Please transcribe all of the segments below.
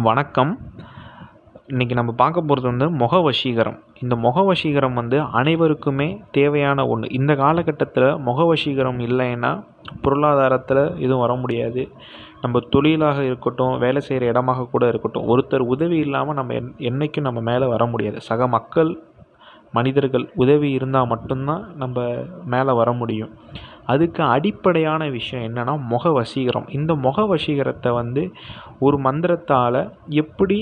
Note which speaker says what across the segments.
Speaker 1: வணக்கம். இன்றைக்கி நம்ம பார்க்க போகிறது முக வசீகரம். இந்த முக வசீகரம் அனைவருக்குமே தேவையான ஒன்று. இந்த காலகட்டத்தில் முக வசீகரம் இல்லைன்னா பொருளாதாரத்தில் எதுவும் வர முடியாது. நம்ம தொழிலாக இருக்கட்டும், வேலை செய்கிற இடமாக கூட இருக்கட்டும், ஒருத்தர் உதவி இல்லாமல் நம்ம என்றைக்கும் நம்ம மேலே வர முடியாது. சக மக்கள், மனிதர்கள் உதவி இருந்தால் மட்டும்தான் நம்ம மேலே வர முடியும். அதுக்கு அடிப்படையான விஷயம் என்னென்னா முக வசீகரம். இந்த முக வசீகரத்தை ஒரு மந்திரத்தால் எப்படி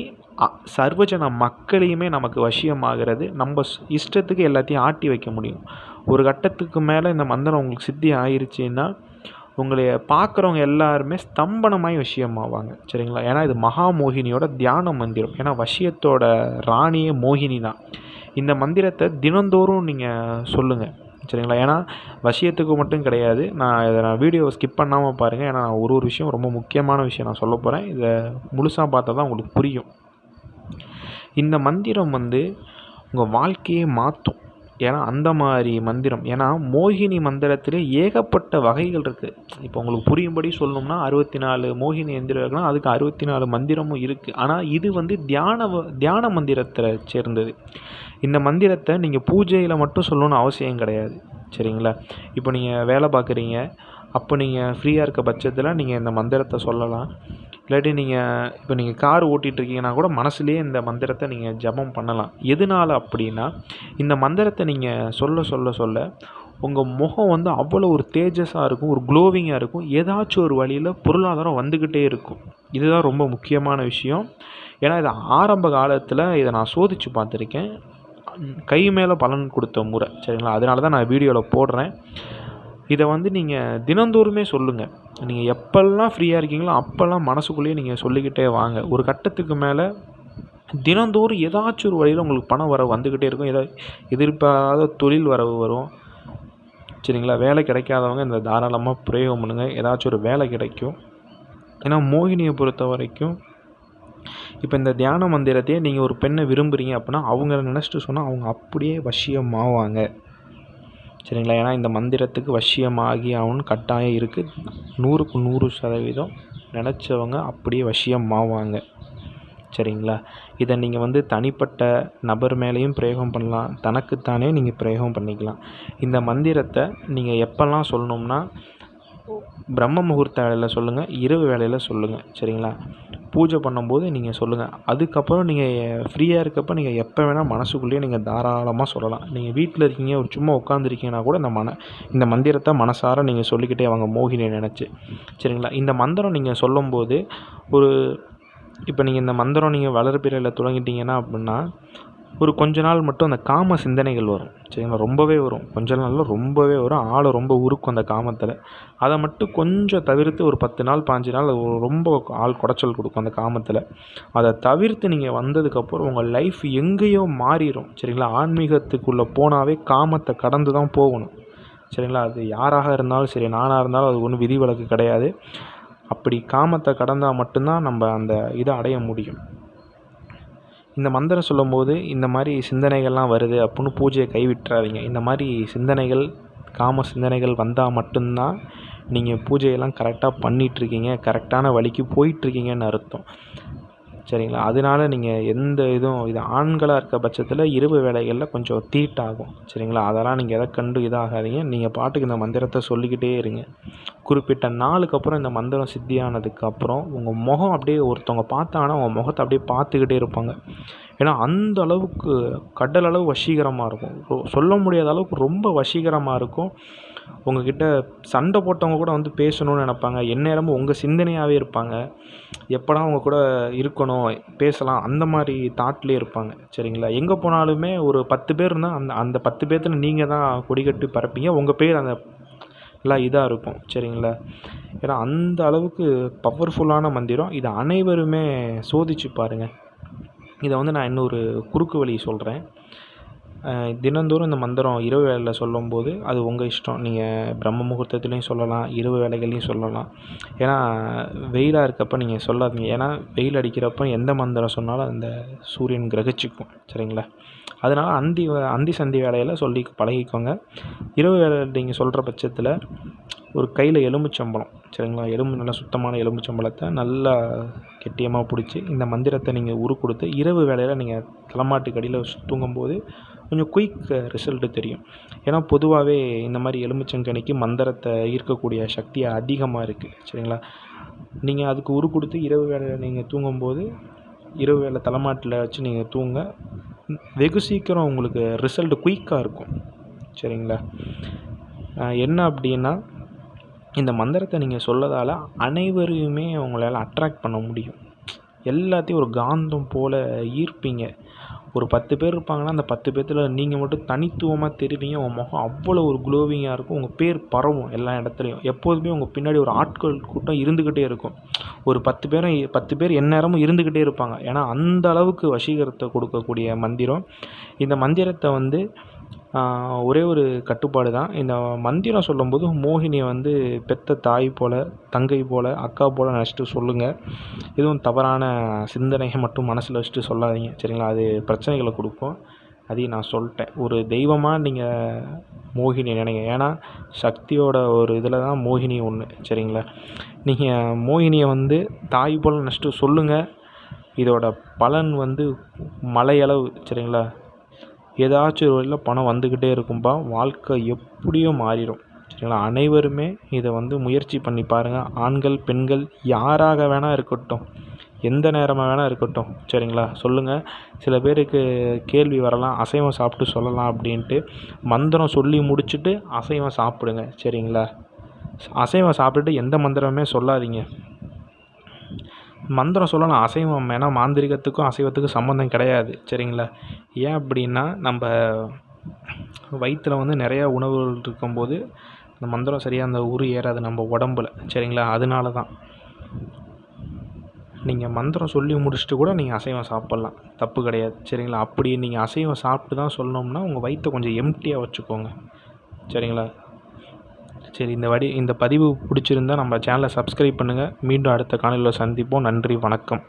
Speaker 1: சர்வஜன மக்களையுமே நமக்கு வசியமாகிறது, நம்ம இஷ்டத்துக்கு எல்லாத்தையும் ஆட்டி வைக்க முடியும். ஒரு கட்டத்துக்கு மேலே இந்த மந்திரம் உங்களுக்கு சித்தி ஆயிடுச்சுன்னா உங்களை பார்க்குறவங்க எல்லாருமே ஸ்தம்பனமாய் வசியமாவாங்க. சரிங்களா? ஏன்னா இது மகாமோகினியோட தியான மந்திரம். ஏன்னா வசியத்தோட ராணியே மோகினி தான். இந்த மந்திரத்தை தினந்தோறும் நீங்கள் சொல்லுங்கள். சரிங்களா? ஏன்னா வசியத்துக்கு மட்டும் கிடையாது. நான் வீடியோவை ஸ்கிப் பண்ணாமல் பாருங்கள். ஏன்னா நான் ஒரு விஷயம், ரொம்ப முக்கியமான விஷயம் நான் சொல்ல போகிறேன். இதை முழுசாக பார்த்தா தான் உங்களுக்கு புரியும். இந்த மந்திரம் உங்கள் வாழ்க்கையை மாற்றும். ஏன்னா அந்த மாதிரி மந்திரம். ஏன்னா மோகினி மந்திரத்திலே ஏகப்பட்ட வகைகள் இருக்குது. இப்போ உங்களுக்கு புரியும்படி சொல்லணும்னா 64 மோகினி எந்திரம் இருக்குன்னா அதுக்கு 64 மந்திரமும் இருக்குது. ஆனால் இது தியான மந்திரத்தை சேர்ந்தது. இந்த மந்திரத்தை நீங்கள் பூஜையில் மட்டும் சொல்லணும்னு அவசியம் கிடையாது. சரிங்களா? இப்போ நீங்கள் வேலை பார்க்குறீங்க, அப்போ நீங்கள் ஃப்ரீயாக இருக்க பட்சத்தில் நீங்கள் இந்த மந்திரத்தை சொல்லலாம். இல்லாட்டி நீங்கள் கார் ஓட்டிகிட்ருக்கீங்கன்னா கூட மனசுலேயே இந்த மந்திரத்தை நீங்கள் ஜபம் பண்ணலாம். எதனால் அப்படின்னா, இந்த மந்திரத்தை நீங்கள் சொல்ல சொல்ல சொல்ல உங்கள் முகம் அவ்வளோ ஒரு தேஜஸாக இருக்கும், ஒரு க்ளோவிங்காக இருக்கும். ஏதாச்சும் ஒரு வழியில் பொருளாதாரம் வந்துக்கிட்டே இருக்கும். இதுதான் ரொம்ப முக்கியமான விஷயம். ஏன்னா இது ஆரம்ப காலத்தில் இதை நான் சோதித்து பார்த்துருக்கேன். கை மேலே பலன் கொடுத்த முறை. சரிங்களா? அதனால தான் நான் வீடியோவில் போடுறேன். இதை நீங்கள் தினந்தோறுமே சொல்லுங்கள். நீங்கள் எப்போல்லாம் ஃப்ரீயாக இருக்கீங்களோ அப்போல்லாம் மனசுக்குள்ளேயே நீங்கள் சொல்லிக்கிட்டே வாங்க. ஒரு கட்டத்துக்கு மேலே தினந்தோறும் ஏதாச்சும் ஒரு வழியில் உங்களுக்கு பணம் வரவு வந்துக்கிட்டே இருக்கும். எதிர்பாராத தொழில் வரவு வரும். சரிங்களா? வேலை கிடைக்காதவங்க இந்த தாராளமாக பிரயோகம் பண்ணுங்கள். ஏதாச்சும் ஒரு வேலை கிடைக்கும். ஏன்னா மோகினியை பொறுத்த வரைக்கும் இப்போ இந்த தியான மந்திரத்தையே நீங்கள் ஒரு பெண்ணை விரும்புகிறீங்க அப்படின்னா அவங்கள நினச்சிட்டு சொன்னால் அவங்க அப்படியே வசியமாவாங்க. சரிங்களா? ஏன்னா இந்த மந்திரத்துக்கு வசியமாகி ஆகணும்னு கட்டாயம் இருக்குது. 100க்கு 100% நினச்சவங்க அப்படியே வசியமாவாங்க. சரிங்களா? இதை நீங்கள் தனிப்பட்ட நபர் மேலேயும் பிரயோகம் பண்ணலாம், தனக்குத்தானே நீங்கள் பிரயோகம் பண்ணிக்கலாம். இந்த மந்திரத்தை நீங்கள் எப்போல்லாம் சொல்லணும்னா பிரம்ம முகூர்த்த வேலையில் சொல்லுங்கள், இரவு வேலையில் சொல்லுங்கள். சரிங்களா? பூஜை பண்ணும்போது நீங்கள் சொல்லுங்கள். அதுக்கப்புறம் நீங்கள் ஃப்ரீயாக இருக்கப்போ நீங்கள் எப்போ வேணால் மனசுக்குள்ளேயே நீங்கள் தாராளமாக சொல்லலாம். நீங்கள் வீட்டில் இருக்கீங்க, ஒரு சும்மா உட்காந்துருக்கீங்கன்னா கூட இந்த மந்திரத்தை மனசார நீங்கள் சொல்லிக்கிட்டே வாங்க, மோகினியை நினச்சி. சரிங்களா? இந்த மந்திரம் நீங்கள் சொல்லும்போது இப்போ நீங்கள் இந்த மந்திரம் நீங்கள் வளர்பிறையில் தொடங்கிட்டீங்கன்னா அப்படின்னா ஒரு கொஞ்ச நாள் மட்டும் அந்த காம சிந்தனைகள் வரும். சரிங்களா? ரொம்பவே வரும். கொஞ்ச நாளில் ரொம்பவே வரும். ஆளை ரொம்ப உருக்கும் அந்த காமத்தில். அதை மட்டும் கொஞ்சம் தவிர்த்து ஒரு 10 நாள் 15 நாள் ரொம்ப ஆள் குடைச்சல் கொடுக்கும் அந்த காமத்தில். அதை தவிர்த்து நீங்கள் வந்ததுக்கப்புறம் உங்கள் லைஃப் எங்கேயோ மாறிடும். சரிங்களா? ஆன்மீகத்துக்குள்ளே போனாவே காமத்தை கடந்து தான் போகணும். சரிங்களா? அது யாராக இருந்தாலும் சரி, நானாக இருந்தாலும் அது ஒன்றும் விதிவிலக்கு கிடையாது. அப்படி காமத்தை கடந்தால் மட்டும்தான் நம்ம அந்த இதை அடைய முடியும். இந்த மந்திரம் சொல்லும்போது இந்த மாதிரி சிந்தனைகள்லாம் வருது அப்படின்னு பூஜையை கைவிட்டுறாதீங்க. இந்த மாதிரி சிந்தனைகள், காம சிந்தனைகள் வந்தால் மட்டும்தான் நீங்கள் பூஜையெல்லாம் கரெக்டாக பண்ணிகிட்ருக்கீங்க, கரெக்டான வழிக்கு போயிட்டுருக்கீங்கன்னு அர்த்தம். சரிங்களா? அதனால நீங்கள் எந்த இது ஆண்களாக இருக்க பட்சத்தில் இரவு வேலைகளில் கொஞ்சம் தீட்டாகும். சரிங்களா? அதெல்லாம் நீங்கள் எதை கண்டு இதாகாதீங்க. நீங்கள் பாட்டுக்கு இந்த மந்திரத்தை சொல்லிக்கிட்டே இருங்க. குறிப்பிட்ட நாளுக்கு அப்புறம் இந்த மந்திரம் சித்தியானதுக்கப்புறம் உங்கள் முகம் அப்படியே ஒருத்தவங்க பார்த்தாங்கன்னா உங்கள் முகத்தை அப்படியே பார்த்துக்கிட்டே இருப்பாங்க. ஏன்னா அந்த அளவுக்கு கடலளவு வசீகரமாக இருக்கும். சொல்ல முடியாத அளவுக்கு ரொம்ப வசீகரமாக இருக்கும். உங்கள்கிட்ட சண்டை போட்டவங்க கூட பேசணும்னு நினைப்பாங்க. எந்நேரமும் உங்கள் சிந்தனையாகவே இருப்பாங்க. எப்படா அவங்க கூட இருக்கணும், பேசலாம், அந்த மாதிரி தாட்லேயே இருப்பாங்க. சரிங்களா? எங்கே போனாலுமே ஒரு 10 பேர் இருந்தால் அந்த 10 பேர்த்துல நீங்கள் தான் கொடிக்கட்டி பறப்பீங்க. உங்கள் பேர் அந்த எல்லாம் இதாக இருக்கும். சரிங்களா? ஏன்னா அந்த அளவுக்கு பவர்ஃபுல்லான மந்திரம். இதை அனைவருமே சோதித்து பாருங்கள். இதை நான் இன்னொரு குறுக்கு வழி சொல்கிறேன். தினந்தோறும் இந்த மந்திரம் இரவு வேளையில் சொல்லும்போது அது உங்கள் இஷ்டம். நீங்கள் பிரம்ம முகூர்த்தத்துலேயும் சொல்லலாம், இரவு வேளைகள்லையும் சொல்லலாம். ஏன்னா வெயிலாக இருக்கப்போ நீங்கள் சொல்லாதீங்க. ஏன்னா வெயில் அடிக்கிறப்போ எந்த மந்திரம் சொன்னாலும் அந்த சூரியன் கிரகிச்சிக்கும். சரிங்களா? அதனால் அந்தி சந்தி வேலையில் சொல்லி பழகிக்கோங்க. இரவு வேலை நீங்கள் சொல்கிற பட்சத்தில் ஒரு கையில் எலுமிச்சம்பழம் சரிங்களா, நல்லா சுத்தமான எலுமிச்சம்பழத்தை நல்லா கெட்டியமாக பிடிச்சி இந்த மந்திரத்தை நீங்கள் கொடுத்து இரவு வேளையில் நீங்கள் தலைமாட்டுக்கு அடியில் வச்சு தூங்கும்போது கொஞ்சம் குயிக் ரிசல்ட்டு தெரியும். ஏன்னா பொதுவாகவே இந்த மாதிரி எலுமிச்சங்கனிக்கு மந்திரத்தை ஈர்க்கக்கூடிய சக்தி அதிகமாக இருக்குது சரிங்களா. நீங்கள் அதுக்கு கொடுத்து இரவு வேளையில் நீங்கள் தூங்கும்போது இரவு வேளை தலைமாட்டில் வச்சு நீங்கள் தூங்க வெகு சீக்கிரம் உங்களுக்கு ரிசல்ட்டு குயிக்காக இருக்கும் சரிங்களா. என்ன அப்படின்னா, இந்த மந்திரத்தை நீங்கள் சொல்லதால் அனைவரையுமே உங்களால் அட்ராக்ட் பண்ண முடியும். எல்லாத்தையும் ஒரு காந்தம் போல் ஈர்ப்பீங்க. ஒரு 10 பேர் இருப்பாங்கன்னா அந்த 10 பேர்த்தில் நீங்கள் மட்டும் தனித்துவமாக தெரிவிங்க. உங்கள் முகம் அவ்வளோ ஒரு க்ளோவிங்காக இருக்கும். உங்கள் பேர் பரவும் எல்லா இடத்துலையும். எப்போதுமே உங்கள் பின்னாடி ஒரு ஆட்கள் கூட்டம் இருந்துக்கிட்டே இருக்கும். ஒரு 10 பேர் எந்நேரமும் இருந்துக்கிட்டே இருப்பாங்க. ஏன்னா அந்த அளவுக்கு வசீகரத்தை கொடுக்கக்கூடிய மந்திரம். இந்த மந்திரத்தை வந்து ஒரே ஒரு கட்டுப்பாடு தான். இந்த மந்திரம் சொல்லும்போது மோகினியை பெத்த தாய் போல், தங்கை போல், அக்கா போல் நினச்சிட்டு சொல்லுங்கள். எதுவும் தவறான சிந்தனையை மட்டும் மனசில் வச்சுட்டு சொல்லாதீங்க சரிங்களா. அது பிரச்சனைகளை கொடுக்கும். அதையும் நான் சொல்லிட்டேன். ஒரு தெய்வமாக நீங்கள் மோகினியை நினைங்க. ஏன்னா சக்தியோட ஒரு இதில் தான் மோகினி ஒன்று சரிங்களா. நீங்கள் மோகினியை தாய் போல் நினச்சிட்டு சொல்லுங்கள். இதோட பலன் மலையளவு சரிங்களா. ஏதாச்சும் ஒரு வழியில் பணம் வந்துக்கிட்டே இருக்கும்பா. வாழ்க்கை எப்படியும் மாறிடும் சரிங்களா. அனைவருமே இதை முயற்சி பண்ணி பாருங்கள். ஆண்கள், பெண்கள் யாராக வேணால் இருக்கட்டும், எந்த நேரமாக வேணால் இருக்கட்டும் சரிங்களா. சொல்லுங்கள். சில பேருக்கு கேள்வி வரலாம், அசைவம் சாப்பிட்டு சொல்லலாம் அப்படின்ட்டு. மந்திரம் சொல்லி முடிச்சுட்டு அசைவம் சாப்பிடுங்க சரிங்களா. அசைவம் சாப்பிட்டுட்டு எந்த மந்திரமே சொல்லாதீங்க. மந்திரம் சொல்லலாம், அசைவம். ஏன்னா மாந்திரிகத்துக்கும் அசைவத்துக்கும் சம்மந்தம் கிடையாது சரிங்களா. ஏன் அப்படின்னா, நம்ம வயிற்றில் நிறையா உணவுகள் இருக்கும்போது அந்த மந்திரம் சரியாக அந்த உரு ஏறாது நம்ம உடம்புல சரிங்களா. அதனால தான் நீங்கள் மந்திரம் சொல்லி முடிச்சுட்டு கூட நீங்கள் அசைவம் சாப்பிட்லாம், தப்பு கிடையாது சரிங்களா. அப்படி நீங்கள் அசைவம் சாப்பிட்டு தான் சொல்லணும்னா உங்கள் வயிற்றை கொஞ்சம் எம்டியாக வச்சுக்கோங்க சரிங்களா. சரி, இந்த பதிவு பிடிச்சிருந்தா நம்ம சேனலை சப்ஸ்கிரைப் பண்ணுங்கள். மீண்டும் அடுத்த காணொளியில் சந்திப்போம். நன்றி, வணக்கம்.